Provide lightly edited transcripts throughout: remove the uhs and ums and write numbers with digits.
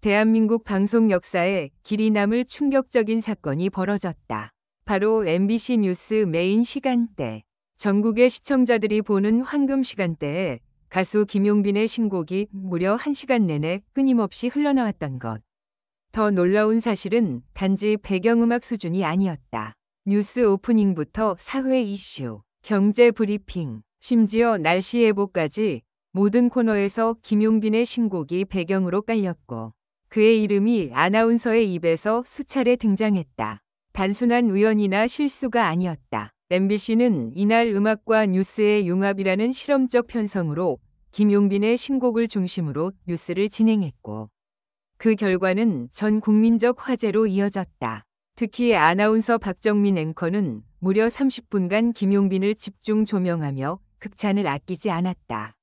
대한민국 방송 역사에 길이 남을 충격적인 사건이 벌어졌다. 바로 MBC 뉴스 메인 시간대. 전국의 시청자들이 보는 황금 시간대에 가수 김용빈의 신곡이 무려 1시간 내내 끊임없이 흘러나왔던 것. 더 놀라운 사실은 단지 배경음악 수준이 아니었다. 뉴스 오프닝부터 사회 이슈, 경제 브리핑, 심지어 날씨 예보까지 모든 코너에서 김용빈의 신곡이 배경으로 깔렸고 그의 이름이 아나운서의 입에서 수차례 등장했다. 단순한 우연이나 실수가 아니었다. MBC는 이날 음악과 뉴스의 융합이라는 실험적 편성으로 김용빈의 신곡을 중심으로 뉴스를 진행했고 그 결과는 전 국민적 화제로 이어졌다. 특히 아나운서 박정민 앵커는 무려 30분간 김용빈을 집중 조명하며 극찬을 아끼지 않았다.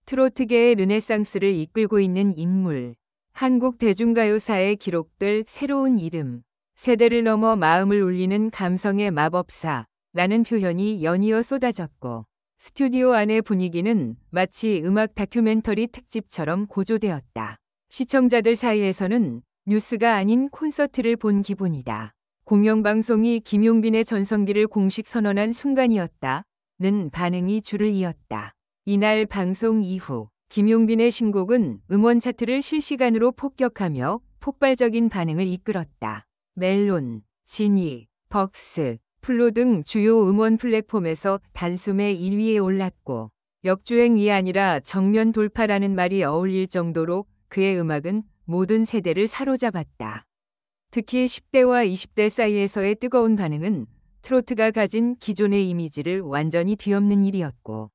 트로트계의 르네상스를 이끌고 있는 인물, 한국 대중가요사에 기록될 새로운 이름, 세대를 넘어 마음을 울리는 감성의 마법사라는 표현이 연이어 쏟아졌고 스튜디오 안의 분위기는 마치 음악 다큐멘터리 특집처럼 고조되었다. 시청자들 사이에서는 뉴스가 아닌 콘서트를 본 기분이다. 공영방송이 김용빈의 전성기를 공식 선언한 순간이었다는 반응이 줄을 이었다. 이날 방송 이후 김용빈의 신곡은 음원 차트를 실시간으로 폭격하며 폭발적인 반응을 이끌었다. 멜론, 지니, 벅스, 플로 등 주요 음원 플랫폼에서 단숨에 1위에 올랐고 역주행이 아니라 정면 돌파라는 말이 어울릴 정도로 그의 음악은 모든 세대를 사로잡았다. 특히 10대와 20대 사이에서의 뜨거운 반응은 트로트가 가진 기존의 이미지를 완전히 뒤엎는 일이었고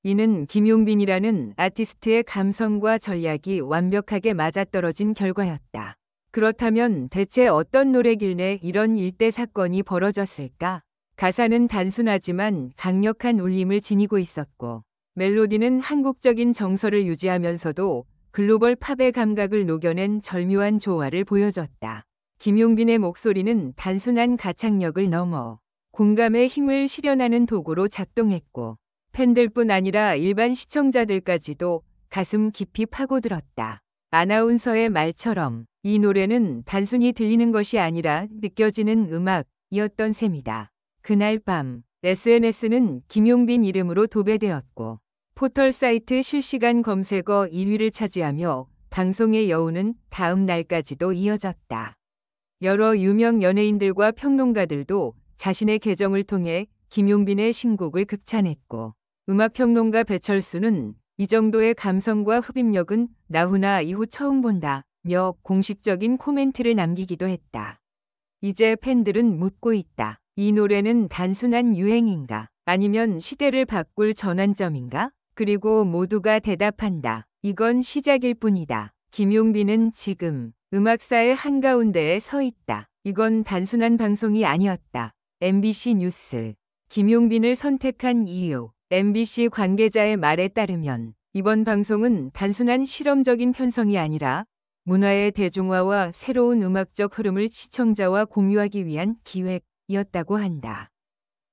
이는 김용빈이라는 아티스트의 감성과 전략이 완벽하게 맞아떨어진 결과였다. 그렇다면 대체 어떤 노래길래 이런 일대 사건이 벌어졌을까? 가사는 단순하지만 강력한 울림을 지니고 있었고 멜로디는 한국적인 정서를 유지하면서도 글로벌 팝의 감각을 녹여낸 절묘한 조화를 보여줬다. 김용빈의 목소리는 단순한 가창력을 넘어 공감의 힘을 실현하는 도구로 작동했고 팬들뿐 아니라 일반 시청자들까지도 가슴 깊이 파고들었다. 아나운서의 말처럼 이 노래는 단순히 들리는 것이 아니라 느껴지는 음악이었던 셈이다. 그날 밤 SNS는 김용빈 이름으로 도배되었고 포털 사이트 실시간 검색어 1위를 차지하며 방송의 여운은 다음 날까지도 이어졌다. 여러 유명 연예인들과 평론가들도 자신의 계정을 통해 김용빈의 신곡을 극찬했고 음악평론가 배철수는 이 정도의 감성과 흡입력은 나훈아 이후 처음 본다며 공식적인 코멘트를 남기기도 했다. 이제 팬들은 묻고 있다. 이 노래는 단순한 유행인가? 아니면 시대를 바꿀 전환점인가? 그리고 모두가 대답한다. 이건 시작일 뿐이다. 김용빈은 지금 음악사의 한가운데에 서 있다. 이건 단순한 방송이 아니었다. MBC 뉴스. 김용빈을 선택한 이유. MBC 관계자의 말에 따르면 이번 방송은 단순한 실험적인 편성이 아니라 문화의 대중화와 새로운 음악적 흐름을 시청자와 공유하기 위한 기획이었다고 한다.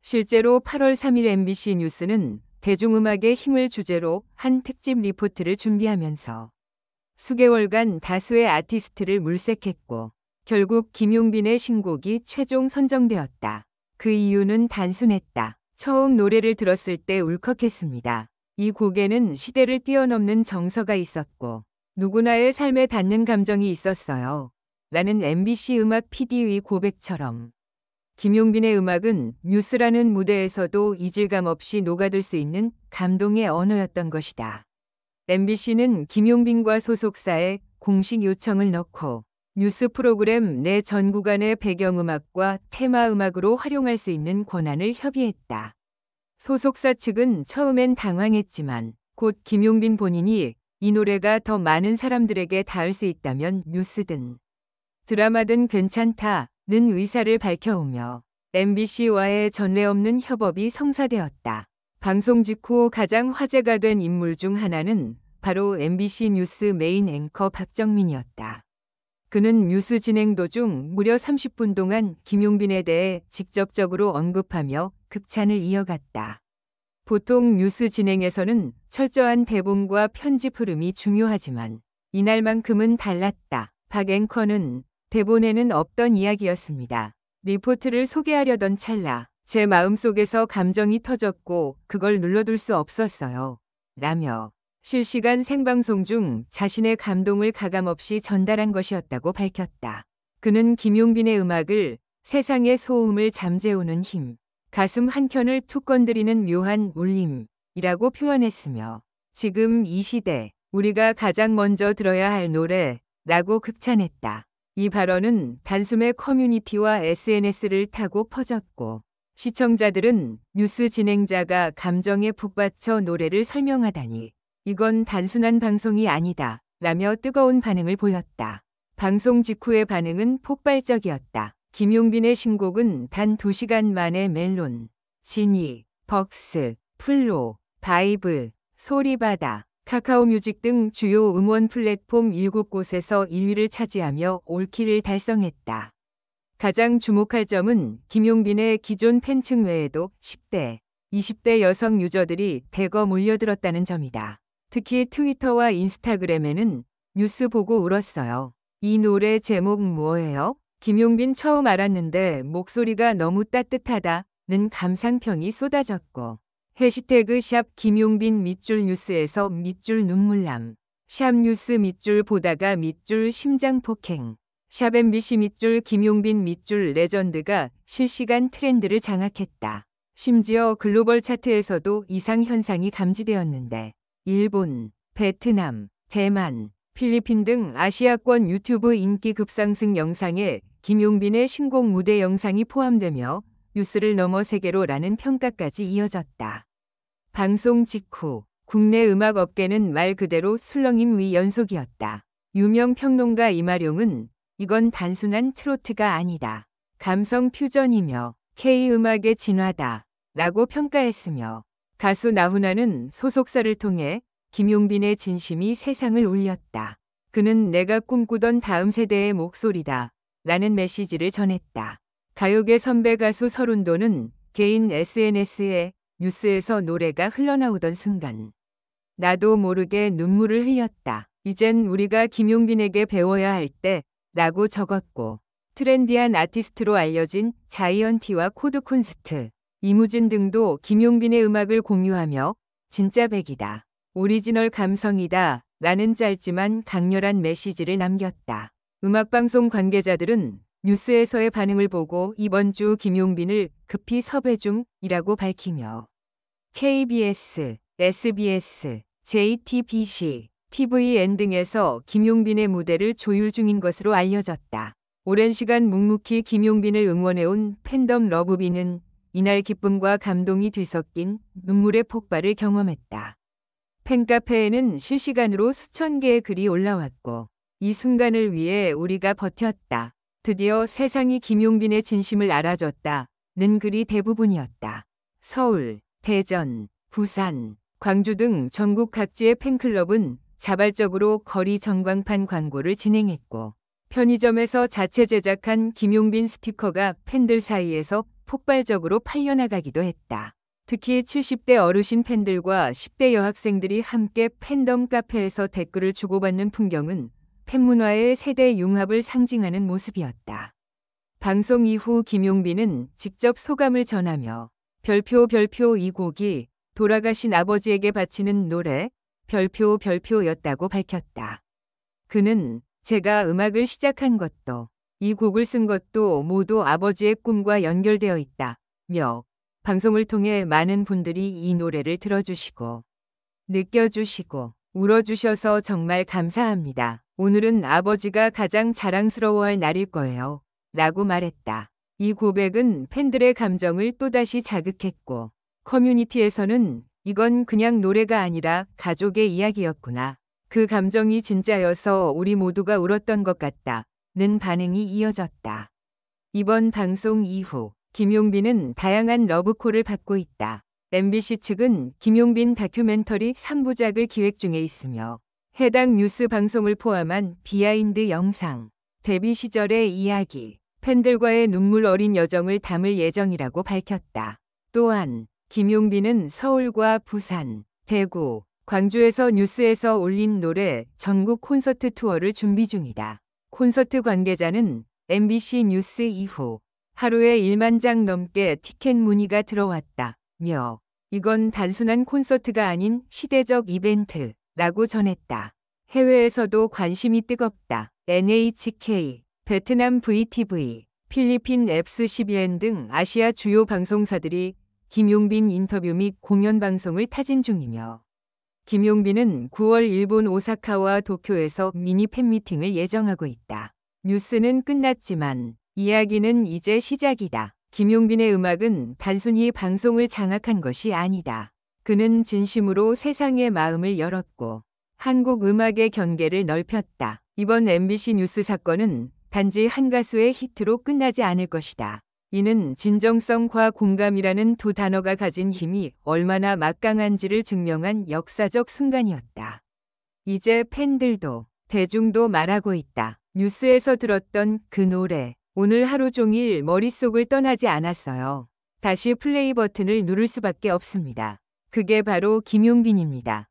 실제로 8월 3일 MBC 뉴스는 대중음악의 힘을 주제로 한 특집 리포트를 준비하면서 수개월간 다수의 아티스트를 물색했고 결국 김용빈의 신곡이 최종 선정되었다. 그 이유는 단순했다. 처음 노래를 들었을 때 울컥했습니다. 이 곡에는 시대를 뛰어넘는 정서가 있었고 누구나의 삶에 닿는 감정이 있었어요. 라는 MBC 음악 PD의 고백처럼 김용빈의 음악은 뉴스라는 무대에서도 이질감 없이 녹아들 수 있는 감동의 언어였던 것이다. MBC는 김용빈과 소속사에 공식 요청을 넣고 뉴스 프로그램 내 전 구간의 배경음악과 테마음악으로 활용할 수 있는 권한을 협의했다. 소속사 측은 처음엔 당황했지만 곧 김용빈 본인이 이 노래가 더 많은 사람들에게 닿을 수 있다면 뉴스든 드라마든 괜찮다는 의사를 밝혀오며 MBC와의 전례 없는 협업이 성사되었다. 방송 직후 가장 화제가 된 인물 중 하나는 바로 MBC 뉴스 메인 앵커 박정민이었다. 그는 뉴스 진행 도중 무려 30분 동안 김용빈에 대해 직접적으로 언급하며 극찬을 이어갔다. 보통 뉴스 진행에서는 철저한 대본과 편집 흐름이 중요하지만 이날만큼은 달랐다. 박 앵커는 대본에는 없던 이야기였습니다. 리포트를 소개하려던 찰나 제 마음속에서 감정이 터졌고 그걸 눌러둘 수 없었어요. 라며 실시간 생방송 중 자신의 감동을 가감없이 전달한 것이었다고 밝혔다. 그는 김용빈의 음악을 세상의 소음을 잠재우는 힘, 가슴 한켠을 툭 건드리는 묘한 울림이라고 표현했으며 지금 이 시대 우리가 가장 먼저 들어야 할 노래라고 극찬했다. 이 발언은 단숨에 커뮤니티와 SNS를 타고 퍼졌고 시청자들은 뉴스 진행자가 감정에 푹 받쳐 노래를 설명하다니 이건 단순한 방송이 아니다 라며 뜨거운 반응을 보였다. 방송 직후의 반응은 폭발적이었다. 김용빈의 신곡은 단 2시간 만에 멜론, 지니, 벅스, 플로, 바이브, 소리바다, 카카오뮤직 등 주요 음원 플랫폼 7곳에서 1위를 차지하며 올킬을 달성했다. 가장 주목할 점은 김용빈의 기존 팬층 외에도 10대, 20대 여성 유저들이 대거 몰려들었다는 점이다. 특히 트위터와 인스타그램에는 뉴스 보고 울었어요. 이 노래 제목 뭐예요? 김용빈 처음 알았는데 목소리가 너무 따뜻하다는 감상평이 쏟아졌고 해시태그 샵 김용빈 밑줄 뉴스에서 밑줄 눈물남, 샵 뉴스 밑줄 보다가 밑줄 심장폭행, 샵 MBC 밑줄 김용빈 밑줄 레전드가 실시간 트렌드를 장악했다. 심지어 글로벌 차트에서도 이상 현상이 감지되었는데 일본, 베트남, 대만, 필리핀 등 아시아권 유튜브 인기 급상승 영상에 김용빈의 신곡 무대 영상이 포함되며 뉴스를 넘어 세계로라는 평가까지 이어졌다. 방송 직후 국내 음악 업계는 말 그대로 술렁임 위 연속이었다. 유명 평론가 이마룡은 이건 단순한 트로트가 아니다. 감성 퓨전이며 K-음악의 진화다 라고 평가했으며 가수 나훈아는 소속사를 통해 김용빈의 진심이 세상을 울렸다. 그는 내가 꿈꾸던 다음 세대의 목소리다 라는 메시지를 전했다. 가요계 선배 가수 서른도는 개인 SNS에 뉴스에서 노래가 흘러나오던 순간 나도 모르게 눈물을 흘렸다. 이젠 우리가 김용빈에게 배워야 할 때 라고 적었고 트렌디한 아티스트로 알려진 자이언티와 코드콘스트, 이무진 등도 김용빈의 음악을 공유하며 진짜 백이다. 오리지널 감성이다 라는 짧지만 강렬한 메시지를 남겼다. 음악방송 관계자들은 뉴스에서의 반응을 보고 이번 주 김용빈을 급히 섭외 중이라고 밝히며 KBS, SBS, JTBC, TVN 등에서 김용빈의 무대를 조율 중인 것으로 알려졌다. 오랜 시간 묵묵히 김용빈을 응원해온 팬덤 러브비는 이날 기쁨과 감동이 뒤섞인 눈물의 폭발을 경험했다. 팬카페에는 실시간으로 수천 개의 글이 올라왔고 이 순간을 위해 우리가 버텼다. 드디어 세상이 김용빈의 진심을 알아줬다는 글이 대부분이었다. 서울, 대전, 부산, 광주 등 전국 각지의 팬클럽은 자발적으로 거리 전광판 광고를 진행했고 편의점에서 자체 제작한 김용빈 스티커가 팬들 사이에서 폭발적으로 팔려나가기도 했다. 특히 70대 어르신 팬들과 10대 여학생들이 함께 팬덤 카페에서 댓글을 주고받는 풍경은 팬문화의 세대 융합을 상징하는 모습이었다. 방송 이후 김용빈은 직접 소감을 전하며 별표 이 곡이 돌아가신 아버지에게 바치는 노래 별표였다고 밝혔다. 그는 제가 음악을 시작한 것도 이 곡을 쓴 것도 모두 아버지의 꿈과 연결되어 있다며 방송을 통해 많은 분들이 이 노래를 들어주시고 느껴주시고 울어주셔서 정말 감사합니다. 오늘은 아버지가 가장 자랑스러워할 날일 거예요. 라고 말했다. 이 고백은 팬들의 감정을 또다시 자극했고 커뮤니티에서는 이건 그냥 노래가 아니라 가족의 이야기였구나. 그 감정이 진짜여서 우리 모두가 울었던 것 같다는 반응이 이어졌다. 이번 방송 이후 김용빈은 다양한 러브콜을 받고 있다. MBC 측은 김용빈 다큐멘터리 3부작을 기획 중에 있으며 해당 뉴스 방송을 포함한 비하인드 영상, 데뷔 시절의 이야기, 팬들과의 눈물 어린 여정을 담을 예정이라고 밝혔다. 또한 김용빈은 서울과 부산, 대구, 광주에서 뉴스에서 올린 노래 전국 콘서트 투어를 준비 중이다. 콘서트 관계자는 MBC 뉴스 이후 하루에 1만 장 넘게 티켓 문의가 들어왔다며 이건 단순한 콘서트가 아닌 시대적 이벤트라고 전했다. 해외에서도 관심이 뜨겁다. NHK, 베트남 VTV, 필리핀 앱스-CBN 등 아시아 주요 방송사들이 김용빈 인터뷰 및 공연 방송을 타진 중이며 김용빈은 9월 일본 오사카와 도쿄에서 미니 팬미팅을 예정하고 있다. 뉴스는 끝났지만 이야기는 이제 시작이다. 김용빈의 음악은 단순히 방송을 장악한 것이 아니다. 그는 진심으로 세상의 마음을 열었고 한국 음악의 경계를 넓혔다. 이번 MBC 뉴스 사건은 단지 한 가수의 히트로 끝나지 않을 것이다. 이는 진정성과 공감이라는 두 단어가 가진 힘이 얼마나 막강한지를 증명한 역사적 순간이었다. 이제 팬들도 대중도 말하고 있다. 뉴스에서 들었던 그 노래 오늘 하루 종일 머릿속을 떠나지 않았어요. 다시 플레이 버튼을 누를 수밖에 없습니다. 그게 바로 김용빈입니다.